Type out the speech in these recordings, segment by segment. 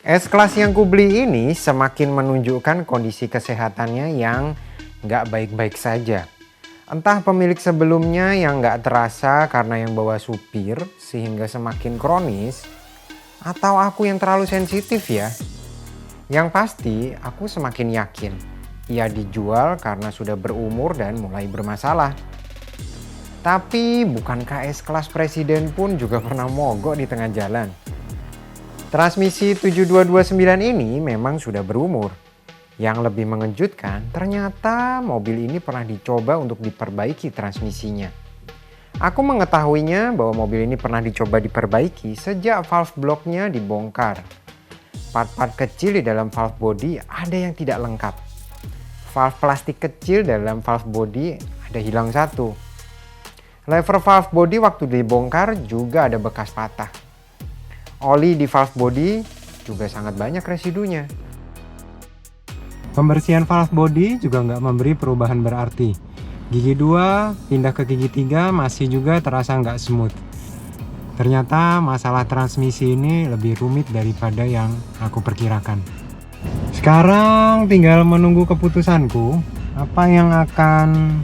S-Class yang kubeli ini semakin menunjukkan kondisi kesehatannya yang nggak baik-baik saja. Entah pemilik sebelumnya yang nggak terasa karena yang bawa supir sehingga semakin kronis, atau aku yang terlalu sensitif ya. Yang pasti aku semakin yakin ia dijual karena sudah berumur dan mulai bermasalah. Tapi bukankah S-Class presiden pun juga pernah mogok di tengah jalan? Transmisi 7229 ini memang sudah berumur. Yang lebih mengejutkan, ternyata mobil ini pernah dicoba untuk diperbaiki transmisinya. Aku mengetahuinya bahwa mobil ini pernah dicoba diperbaiki sejak valve bloknya dibongkar. Part-part kecil di dalam valve body ada yang tidak lengkap. Valve plastik kecil dalam valve body ada hilang satu. Lever valve body waktu dibongkar juga ada bekas patah. Oli di valve body juga sangat banyak residunya. Pembersihan valve body juga nggak memberi perubahan berarti. Gigi 2 pindah ke gigi 3 masih juga terasa nggak smooth. Ternyata masalah transmisi ini lebih rumit daripada yang aku perkirakan. Sekarang tinggal menunggu keputusanku apa yang akan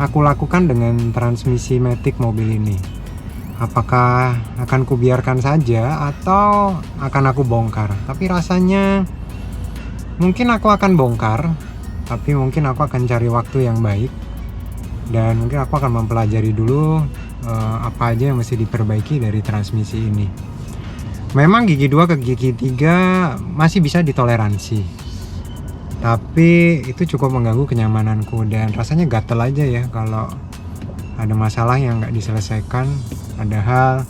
aku lakukan dengan transmisi matic mobil ini. Apakah akan kubiarkan saja atau akan aku bongkar? Tapi rasanya mungkin aku akan bongkar, tapi mungkin aku akan cari waktu yang baik dan mungkin aku akan mempelajari dulu apa aja yang mesti diperbaiki dari transmisi ini. Memang gigi 2 ke gigi 3 masih bisa ditoleransi, tapi itu cukup mengganggu kenyamananku dan rasanya gatel aja ya kalau ada masalah yang nggak diselesaikan, padahal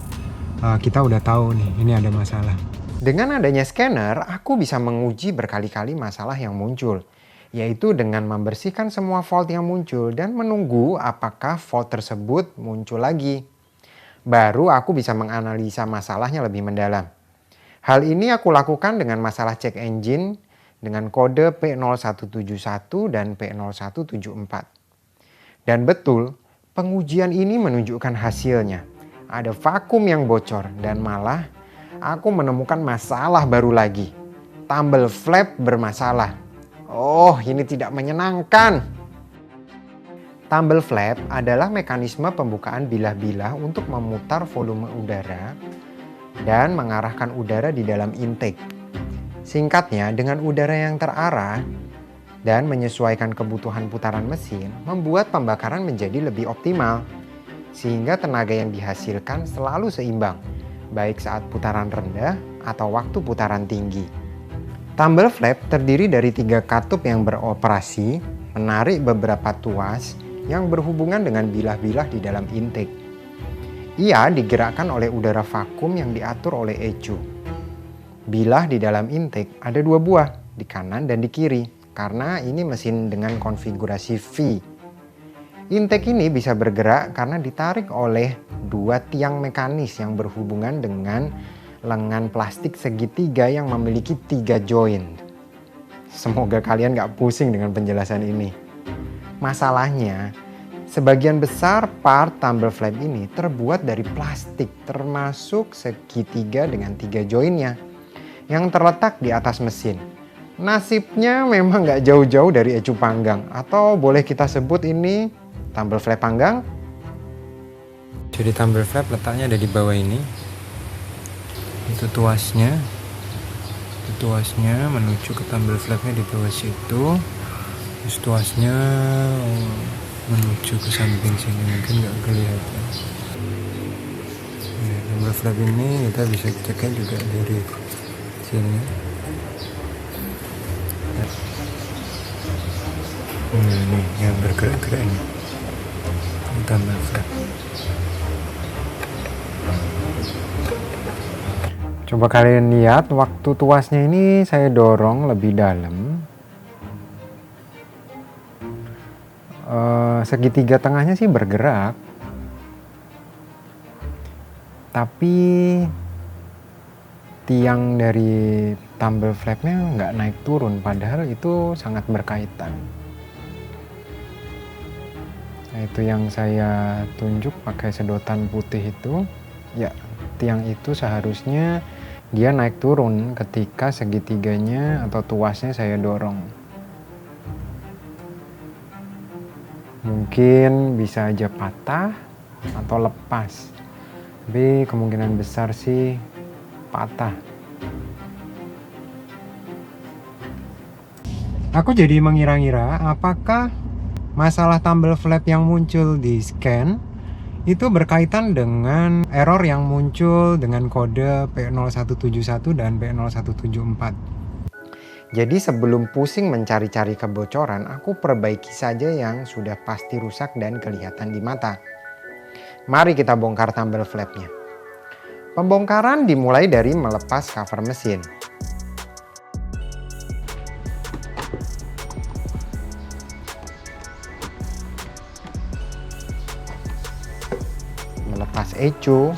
kita udah tahu nih ini ada masalah. Dengan adanya scanner, aku bisa menguji berkali-kali masalah yang muncul, yaitu dengan membersihkan semua fault yang muncul dan menunggu apakah fault tersebut muncul lagi. Baru aku bisa menganalisa masalahnya lebih mendalam. Hal ini aku lakukan dengan masalah check engine dengan kode P0171 dan P0174. Dan betul, pengujian ini menunjukkan hasilnya. Ada vakum yang bocor dan malah aku menemukan masalah baru lagi. Tumble flap bermasalah. Oh, ini tidak menyenangkan. Tumble flap adalah mekanisme pembukaan bilah-bilah untuk memutar volume udara dan mengarahkan udara di dalam intake. Singkatnya, dengan udara yang terarah dan menyesuaikan kebutuhan putaran mesin, membuat pembakaran menjadi lebih optimal, sehingga tenaga yang dihasilkan selalu seimbang, baik saat putaran rendah atau waktu putaran tinggi. Tumble flap terdiri dari 3 katup yang beroperasi, menarik beberapa tuas yang berhubungan dengan bilah-bilah di dalam intake. Ia digerakkan oleh udara vakum yang diatur oleh ECU. Bilah di dalam intake ada 2 buah, di kanan dan di kiri, karena ini mesin dengan konfigurasi V. Intake ini bisa bergerak karena ditarik oleh 2 tiang mekanis yang berhubungan dengan lengan plastik segitiga yang memiliki 3 joint. Semoga kalian gak pusing dengan penjelasan ini. Masalahnya, sebagian besar part tumble flap ini terbuat dari plastik, termasuk segitiga dengan 3 jointnya yang terletak di atas mesin. Nasibnya memang gak jauh-jauh dari ecu panggang, atau boleh kita sebut ini tumble flap panggang. Jadi tumble flap letaknya ada di bawah ini. Itu tuasnya. Itu tuasnya menuju ke tumble flapnya di bawah situ. Terus tuasnya menuju ke samping sini, mungkin nggak kelihatan. Nah, tumble flap ini kita bisa ceknya juga dari sini. Nah, ini yang bergerak-gerak ini tumble flap. Coba kalian lihat waktu tuasnya ini saya dorong lebih dalam. Segitiga tengahnya sih bergerak, tapi tiang dari tumble flapnya nggak naik turun, padahal itu sangat berkaitan. Nah, itu yang saya tunjuk pakai sedotan putih itu. Ya, tiang itu seharusnya Dia naik turun ketika segitiganya atau tuasnya saya dorong. Mungkin bisa aja patah atau lepas. Tapi kemungkinan besar sih patah. Aku jadi mengira-ngira apakah masalah tumble flap yang muncul di scan itu berkaitan dengan error yang muncul dengan kode P0171 dan P0174. Jadi sebelum pusing mencari-cari kebocoran, aku perbaiki saja yang sudah pasti rusak dan kelihatan di mata. Mari kita bongkar tumble flapnya. Pembongkaran dimulai dari melepas cover mesin. Melepas eco.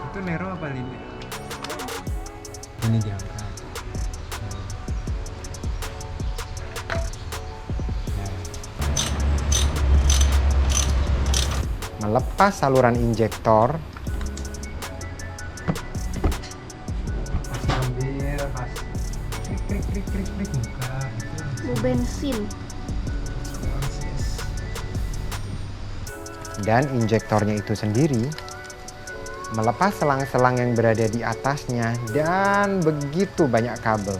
Itu Nero apa Lini? Ini diangkat. Melepas saluran injektor. Sambil pas krik buka. Mau bensin. Dan injektornya itu sendiri. Melepas selang-selang yang berada di atasnya dan begitu banyak kabel.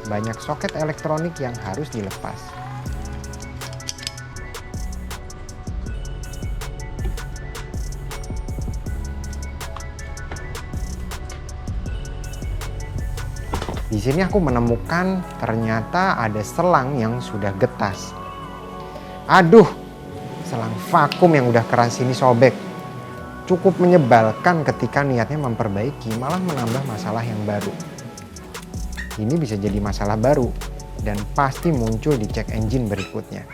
Banyak soket elektronik yang harus dilepas. Di sini aku menemukan ternyata ada selang yang sudah getas. Aduh, selang vakum yang udah keras ini sobek. Cukup menyebalkan ketika niatnya memperbaiki, malah menambah masalah yang baru. Ini bisa jadi masalah baru dan pasti muncul di cek engine berikutnya.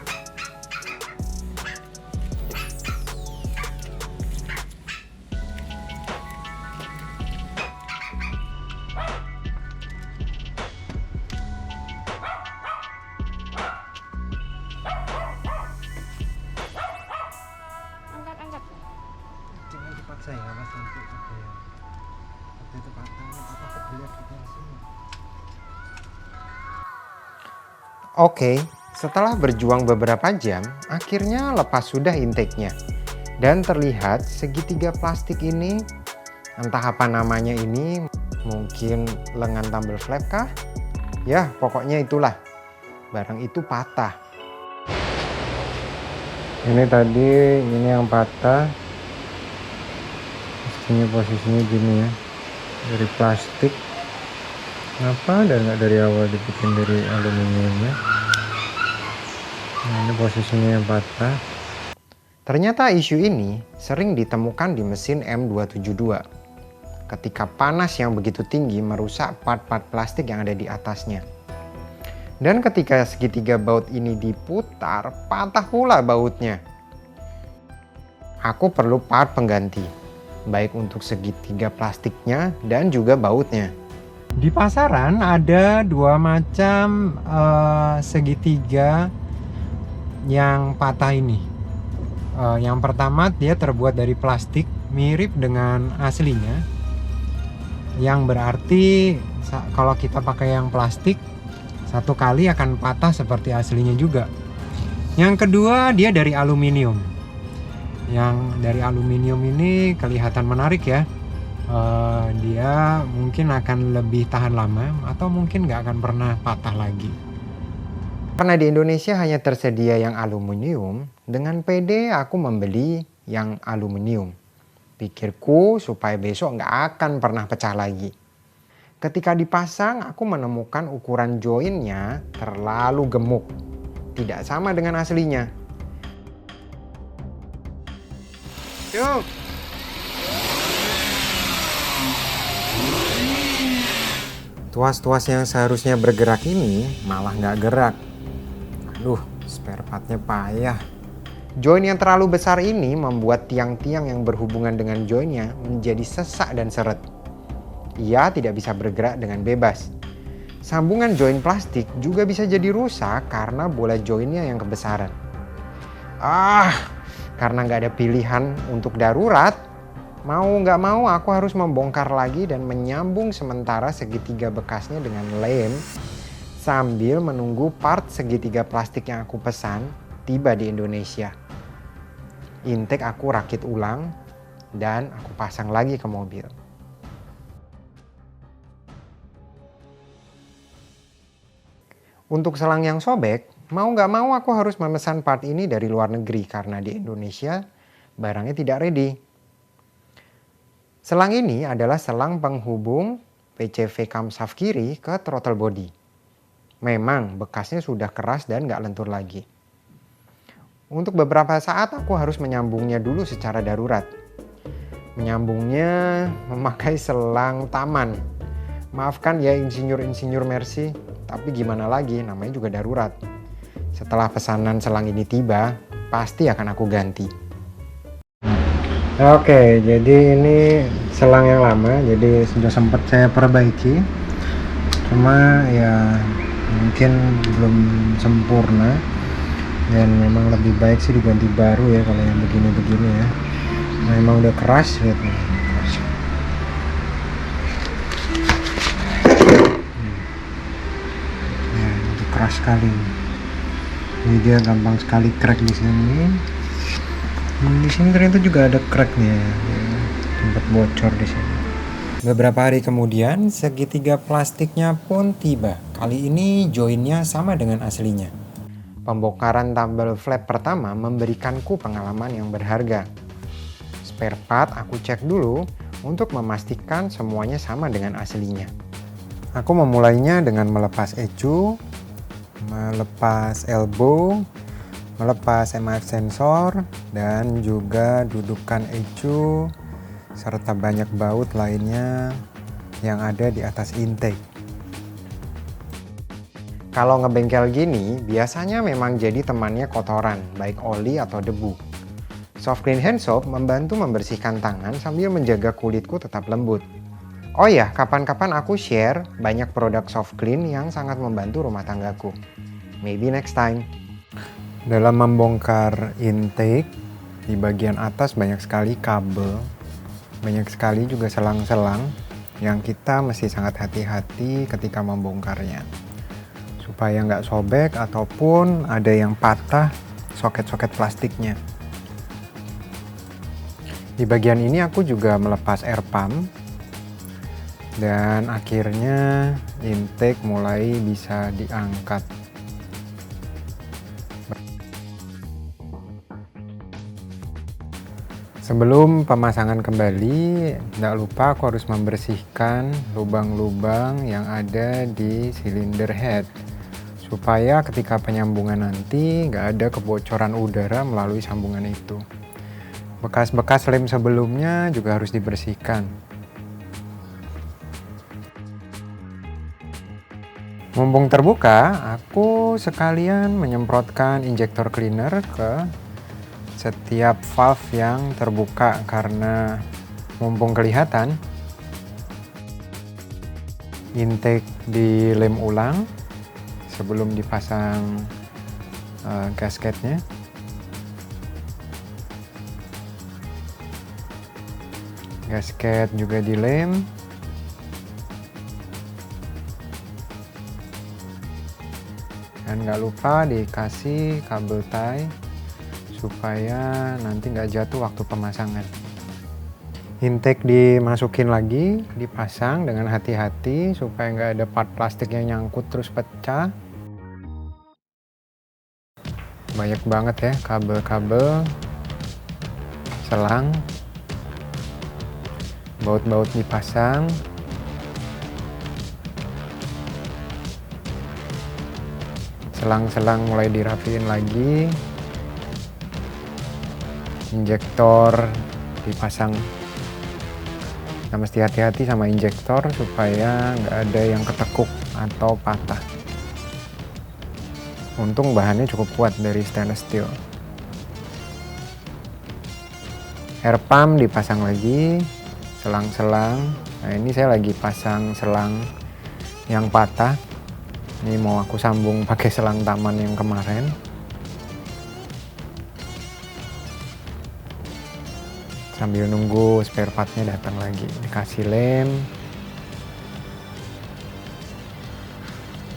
Angkat. Jangan dipaksa ya, mas, nanti ada waktu itu patah kebelet gitu langsung. Oke, setelah berjuang beberapa jam, akhirnya lepas sudah intake-nya. Dan terlihat segitiga plastik ini, entah apa namanya ini, mungkin lengan tumble flap kah? Ya, pokoknya itulah. Barang itu patah. Ini tadi, ini yang patah. Posisinya gini ya, dari plastik. Kenapa dan nggak dari awal dibikin dari aluminiumnya? Nah, ini posisinya yang patah. Ternyata isu ini sering ditemukan di mesin M272. Ketika panas yang begitu tinggi merusak part-part plastik yang ada di atasnya. Dan ketika segitiga baut ini diputar, patah pula bautnya. Aku perlu part pengganti, baik untuk segitiga plastiknya dan juga bautnya. Di pasaran ada dua macam segitiga yang patah ini. Yang pertama dia terbuat dari plastik mirip dengan aslinya, yang berarti kalau kita pakai yang plastik satu kali akan patah seperti aslinya juga. Yang kedua dia dari aluminium. Yang dari aluminium ini kelihatan menarik ya. Dia mungkin akan lebih tahan lama atau mungkin nggak akan pernah patah lagi. Karena di Indonesia hanya tersedia yang aluminium, dengan PD aku membeli yang aluminium. Pikirku supaya besok nggak akan pernah pecah lagi. Ketika dipasang, aku menemukan ukuran joinnya terlalu gemuk. Tidak sama dengan aslinya. Yuk! Tuas-tuas yang seharusnya bergerak ini malah nggak gerak. Aduh, spare partnya payah. Join yang terlalu besar ini membuat tiang-tiang yang berhubungan dengan joinnya menjadi sesak dan seret. Ia tidak bisa bergerak dengan bebas. Sambungan join plastik juga bisa jadi rusak karena bola joinnya yang kebesaran. Karena nggak ada pilihan untuk darurat, mau nggak mau aku harus membongkar lagi dan menyambung sementara segitiga bekasnya dengan lem sambil menunggu part segitiga plastik yang aku pesan tiba di Indonesia. Intake aku rakit ulang dan aku pasang lagi ke mobil. Untuk selang yang sobek, mau nggak mau aku harus memesan part ini dari luar negeri karena di Indonesia barangnya tidak ready. Selang ini adalah selang penghubung PCV camshaft kiri ke throttle body. Memang bekasnya sudah keras dan nggak lentur lagi. Untuk beberapa saat aku harus menyambungnya dulu secara darurat. Menyambungnya memakai selang taman. Maafkan ya insinyur-insinyur Mercy, tapi gimana lagi, namanya juga darurat. Setelah pesanan selang ini tiba, pasti akan aku ganti. Oke, jadi ini selang yang lama, jadi sudah sempat saya perbaiki. Cuma ya mungkin belum sempurna. Dan memang lebih baik sih diganti baru ya kalau yang begini-begini ya. Nah, memang udah keras, lihat nih. Keras sekali. Ini dia gampang sekali crack di sini. Di sini ternyata juga ada cracknya, ya. Tempat bocor di sini. Beberapa hari kemudian segitiga plastiknya pun tiba. Kali ini joinnya sama dengan aslinya. Pembongkaran tumble flap pertama memberikanku pengalaman yang berharga. Spare part aku cek dulu untuk memastikan semuanya sama dengan aslinya. Aku memulainya dengan melepas ecu, melepas elbow, melepas MIF sensor, dan juga dudukan ecu serta banyak baut lainnya yang ada di atas intake. Kalau ngebengkel gini, biasanya memang jadi temannya kotoran, baik oli atau debu. Soft Clean Hand Soap membantu membersihkan tangan sambil menjaga kulitku tetap lembut. Oh ya, kapan-kapan aku share banyak produk soft clean yang sangat membantu rumah tanggaku. Maybe next time. Dalam membongkar intake, di bagian atas banyak sekali kabel, banyak sekali juga selang-selang yang kita mesti sangat hati-hati ketika membongkarnya. Supaya nggak sobek ataupun ada yang patah soket-soket plastiknya. Di bagian ini aku juga melepas air pump. Dan akhirnya intake mulai bisa diangkat. Sebelum pemasangan kembali, tidak lupa aku harus membersihkan lubang-lubang yang ada di silinder head. Supaya ketika penyambungan nanti nggak ada kebocoran udara melalui sambungan itu. Bekas-bekas lem sebelumnya juga harus dibersihkan. Mumpung terbuka, aku sekalian menyemprotkan injektor cleaner ke setiap valve yang terbuka karena mumpung kelihatan intake dilem ulang sebelum dipasang gasketnya. Gasket juga dilem. Dan nggak lupa dikasih kabel tie supaya nanti nggak jatuh waktu pemasangan. Intake dimasukin lagi, dipasang dengan hati-hati supaya nggak ada part plastik yang nyangkut terus pecah. Banyak banget ya kabel-kabel, selang, baut-baut dipasang. Selang-selang mulai dirapiin lagi. Injektor dipasang. Nah, mesti hati-hati sama injektor supaya nggak ada yang ketekuk atau patah. Untung bahannya cukup kuat dari stainless steel. Air pump dipasang lagi. Selang-selang. Nah, ini saya lagi pasang selang yang patah. Ini mau aku sambung pakai selang taman yang kemarin. Sambil nunggu spare partnya datang lagi. Dikasih lem.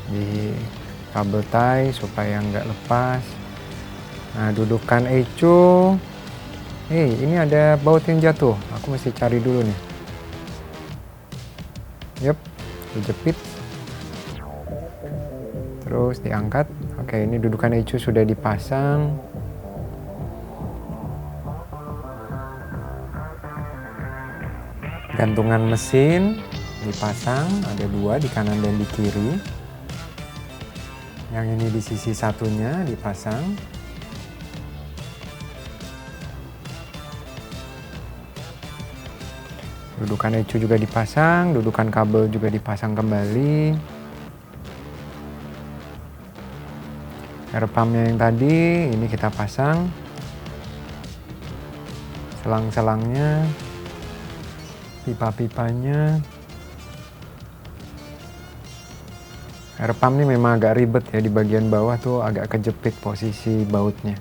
Di kabel tie supaya nggak lepas. Nah, dudukan ecu. Ini ada baut yang jatuh. Aku mesti cari dulu nih. Yup, dijepit. Terus diangkat. Oke, ini dudukan ecu sudah dipasang. Gantungan mesin dipasang, ada 2 di kanan dan di kiri. Yang ini di sisi satunya dipasang. Dudukan ecu juga dipasang, dudukan kabel juga dipasang kembali. Air pumpnya yang tadi, ini kita pasang. Selang-selangnya, pipa-pipanya. Air pump ini memang agak ribet ya, di bagian bawah tuh agak kejepit posisi bautnya.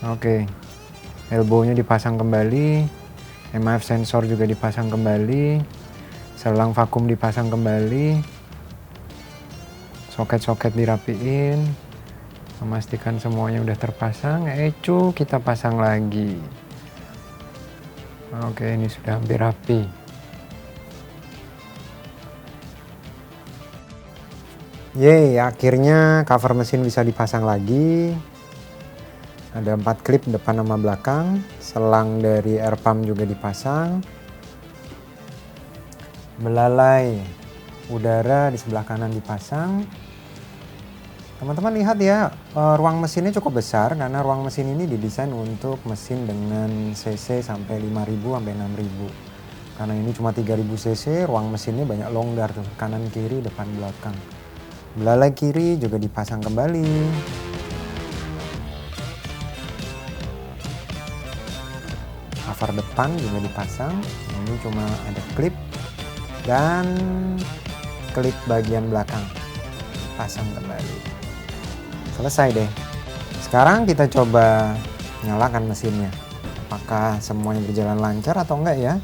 Oke, elbow-nya dipasang kembali, MAF sensor juga dipasang kembali, selang vakum dipasang kembali, soket-soket dirapiin, memastikan semuanya udah terpasang. Ecu kita pasang lagi. Oke, ini sudah hampir rapi. Yeay, akhirnya cover mesin bisa dipasang lagi. Ada 4 klip depan sama belakang. Selang dari air pump juga dipasang. Belalai udara di sebelah kanan dipasang. Teman-teman lihat ya, ruang mesinnya cukup besar karena ruang mesin ini didesain untuk mesin dengan cc sampai 5.000 sampai 6.000. Karena ini cuma 3.000 cc, ruang mesinnya banyak longgar tuh, kanan kiri depan belakang. Belalai kiri juga dipasang kembali. Cover depan juga dipasang. Ini cuma ada klip dan klip bagian belakang pasang kembali. Selesai deh. Sekarang kita coba nyalakan mesinnya. Apakah semuanya berjalan lancar atau enggak ya?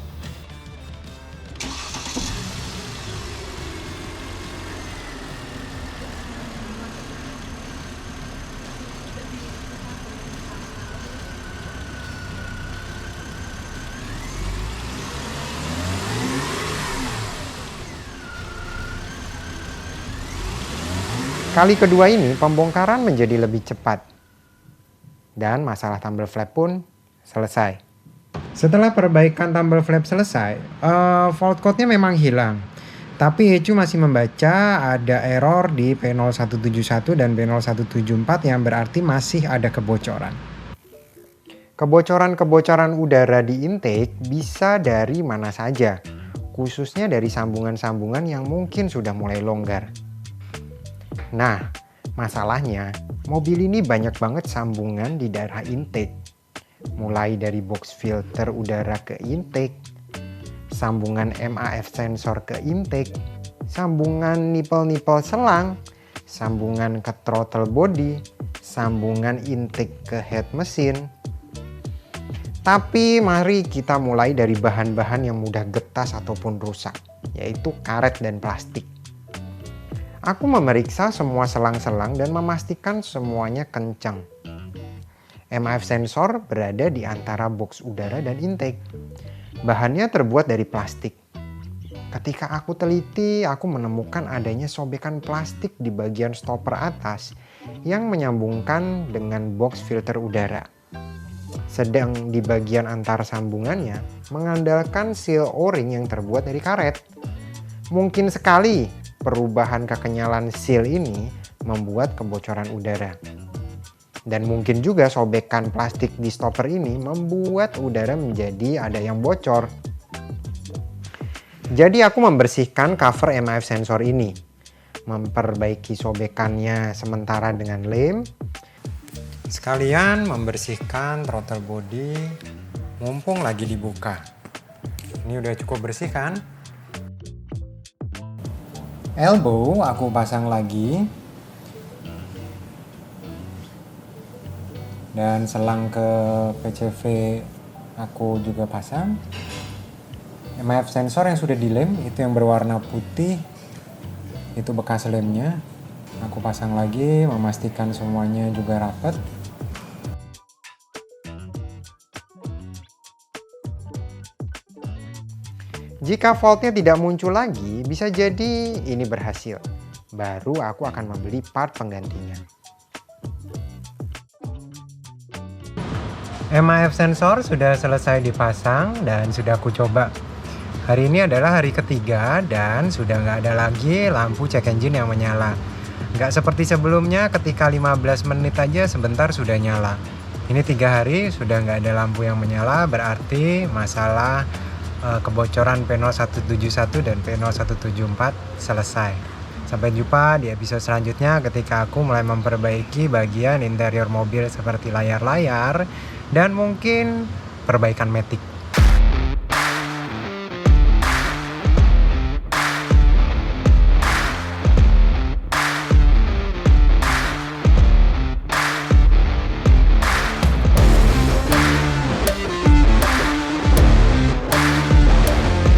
Kali kedua ini pembongkaran menjadi lebih cepat. Dan masalah tumble flap pun selesai. Setelah perbaikan tumble flap selesai, fault code-nya memang hilang. Tapi ecu masih membaca ada error di P0171 dan P0174 yang berarti masih ada kebocoran. Kebocoran-kebocoran udara di intake bisa dari mana saja, khususnya dari sambungan-sambungan yang mungkin sudah mulai longgar. Nah, masalahnya mobil ini banyak banget sambungan di daerah intake. Mulai dari box filter udara ke intake, sambungan MAF sensor ke intake, sambungan nipple-nipple selang, sambungan ke throttle body, sambungan intake ke head mesin. Tapi mari kita mulai dari bahan-bahan yang mudah getas ataupun rusak, yaitu karet dan plastik. Aku memeriksa semua selang-selang dan memastikan semuanya kencang. MAF sensor berada di antara box udara dan intake. Bahannya terbuat dari plastik. Ketika aku teliti, aku menemukan adanya sobekan plastik di bagian stopper atas yang menyambungkan dengan box filter udara. Sedang di bagian antar sambungannya mengandalkan seal O-ring yang terbuat dari karet. Mungkin sekali perubahan kekenyalan seal ini membuat kebocoran udara. Dan mungkin juga sobekan plastik di stopper ini membuat udara menjadi ada yang bocor. Jadi aku membersihkan cover MAF sensor ini. Memperbaiki sobekannya sementara dengan lem. Sekalian membersihkan throttle body mumpung lagi dibuka. Ini udah cukup bersih kan? Elbow aku pasang lagi. Dan selang ke PCV aku juga pasang. MIF sensor yang sudah dilem, itu yang berwarna putih, itu bekas lemnya. Aku pasang lagi, memastikan semuanya juga rapat. Jika faultnya tidak muncul lagi, bisa jadi ini berhasil. Baru aku akan membeli part penggantinya. MIF sensor sudah selesai dipasang dan sudah aku coba. Hari ini adalah hari ketiga dan sudah nggak ada lagi lampu check engine yang menyala. Nggak seperti sebelumnya ketika 15 menit aja sebentar sudah nyala. Ini 3 hari sudah nggak ada lampu yang menyala, berarti masalah kebocoran P0171 dan P0174 selesai. Sampai jumpa di episode selanjutnya ketika aku mulai memperbaiki bagian interior mobil seperti layar-layar dan mungkin perbaikan matic.